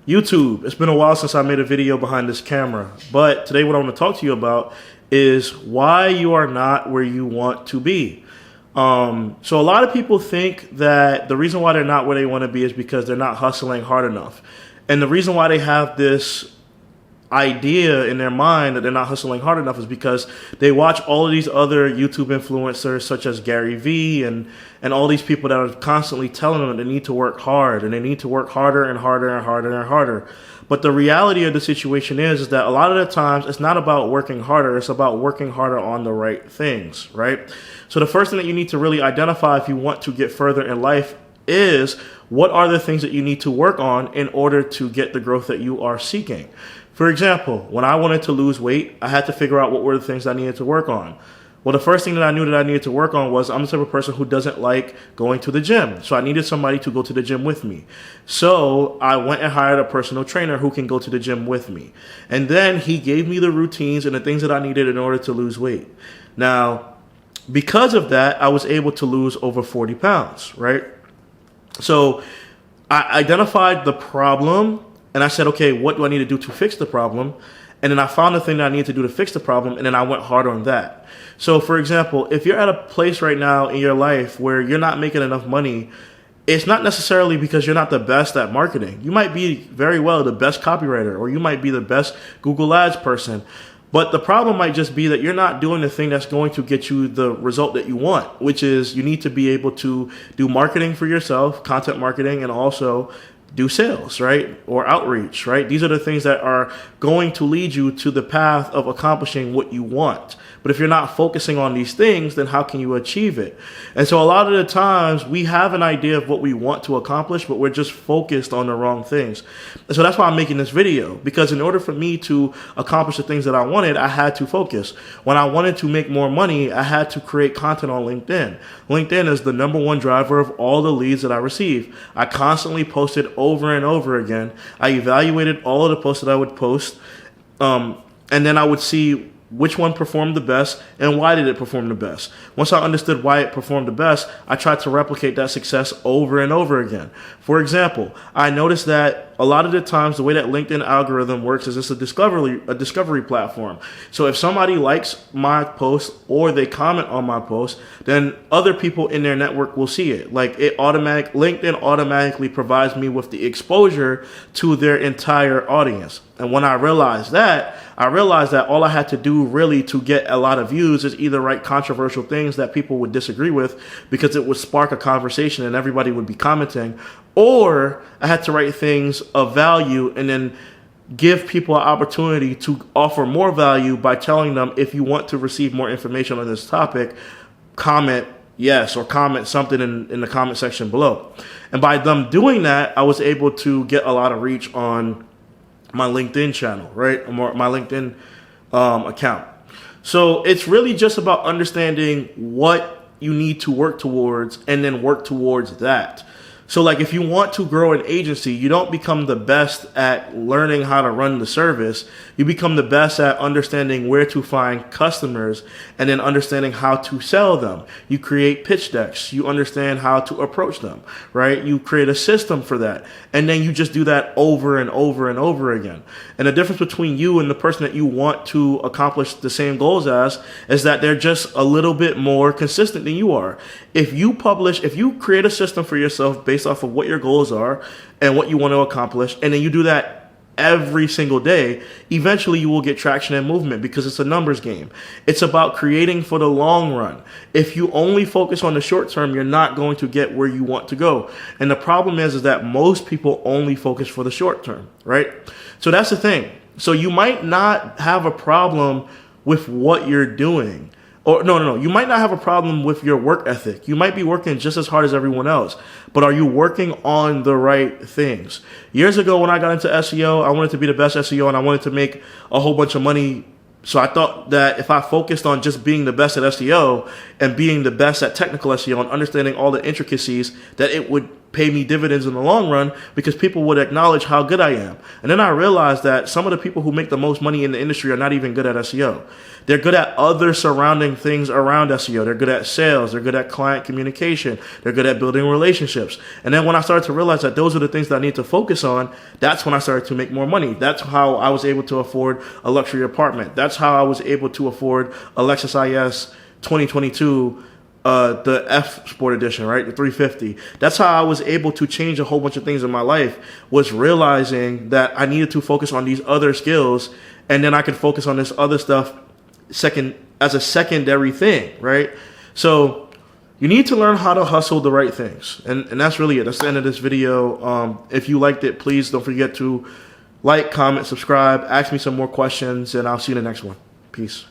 YouTube. It's been a while since I made a video behind this camera, but today what I want to talk to you about is why you are not where you want to be. So a lot of people think that the reason why they're not where they want to be is because they're not hustling hard enough. And the reason why they have this idea in their mind that they're not hustling hard enough is because they watch all of these other YouTube influencers such as Gary Vee and all these people that are constantly telling them that they need to work hard and they need to work harder and harder and harder and harder. But the reality of the situation is that a lot of the times it's not about working harder, it's about working harder on the right things, right? So the first thing that you need to really identify if you want to get further in life is what are the things that you need to work on in order to get the growth that you are seeking. For example, when I wanted to lose weight, I had to figure out what were the things I needed to work on. Well, the first thing that I knew that I needed to work on was I'm the type of person who doesn't like going to the gym. So I needed somebody to go to the gym with me. So I went and hired a personal trainer who can go to the gym with me. And then he gave me the routines and the things that I needed in order to lose weight. Now, because of that, I was able to lose over 40 pounds, right? So I identified the problem and I said, okay, what do I need to do to fix the problem? And then I found the thing that I needed to do to fix the problem, and then I went hard on that. So, for example, if you're at a place right now in your life where you're not making enough money, it's not necessarily because you're not the best at marketing. You might be very well the best copywriter, or you might be the best Google Ads person. But the problem might just be that you're not doing the thing that's going to get you the result that you want, which is you need to be able to do marketing for yourself, content marketing, and also do sales, right? Or outreach, right? These are the things that are going to lead you to the path of accomplishing what you want. But if you're not focusing on these things, then how can you achieve it? And so a lot of the times we have an idea of what we want to accomplish, but we're just focused on the wrong things. And so that's why I'm making this video, because in order for me to accomplish the things that I wanted, I had to focus. When I wanted to make more money, I had to create content on LinkedIn. LinkedIn is the #1 driver of all the leads that I receive. I constantly posted over and over again. I evaluated all of the posts that I would post, and then I would see which one performed the best and why did it perform the best. Once I understood why it performed the best, I tried to replicate that success over and over again. For example, I noticed that a lot of the times the way that LinkedIn algorithm works is it's a discovery platform. So if somebody likes my post or they comment on my post, then other people in their network will see it. Like LinkedIn automatically provides me with the exposure to their entire audience. And when I realized that all I had to do really to get a lot of views is either write controversial things that people would disagree with because it would spark a conversation and everybody would be commenting, or I had to write things of value and then give people an opportunity to offer more value by telling them, if you want to receive more information on this topic, comment yes, or comment something in the comment section below. And by them doing that, I was able to get a lot of reach on my LinkedIn channel, right? My LinkedIn account. So it's really just about understanding what you need to work towards and then work towards that. So like if you want to grow an agency, you don't become the best at learning how to run the service. You become the best at understanding where to find customers and then understanding how to sell them. You create pitch decks. You understand how to approach them, right? You create a system for that. And then you just do that over and over and over again. And the difference between you and the person that you want to accomplish the same goals as is that they're just a little bit more consistent than you are. If you create a system for yourself based off of what your goals are and what you want to accomplish, and then you do that every single day, eventually you will get traction and movement because it's a numbers game. It's about creating for the long run. If you only focus on the short term, you're not going to get where you want to go. And the problem is that most people only focus for the short term, right? So that's the thing. So you might not have a problem with what you're doing. Or no. You might not have a problem with your work ethic. You might be working just as hard as everyone else, but are you working on the right things? Years ago when I got into SEO, I wanted to be the best SEO and I wanted to make a whole bunch of money. So I thought that if I focused on just being the best at SEO and being the best at technical SEO and understanding all the intricacies, that it would pay me dividends in the long run because people would acknowledge how good I am. And then I realized that some of the people who make the most money in the industry are not even good at SEO. They're good at other surrounding things around SEO. They're good at sales. They're good at client communication. They're good at building relationships. And then when I started to realize that those are the things that I need to focus on, that's when I started to make more money. That's how I was able to afford a luxury apartment. That's how I was able to afford a Lexus IS 2022, the F Sport Edition, right? The 350. That's how I was able to change a whole bunch of things in my life, was realizing that I needed to focus on these other skills, and then I could focus on this other stuff as a secondary thing, right? So you need to learn how to hustle the right things. And that's really it. That's the end of this video. If you liked it, please don't forget to like, comment, subscribe, ask me some more questions, and I'll see you in the next one. Peace.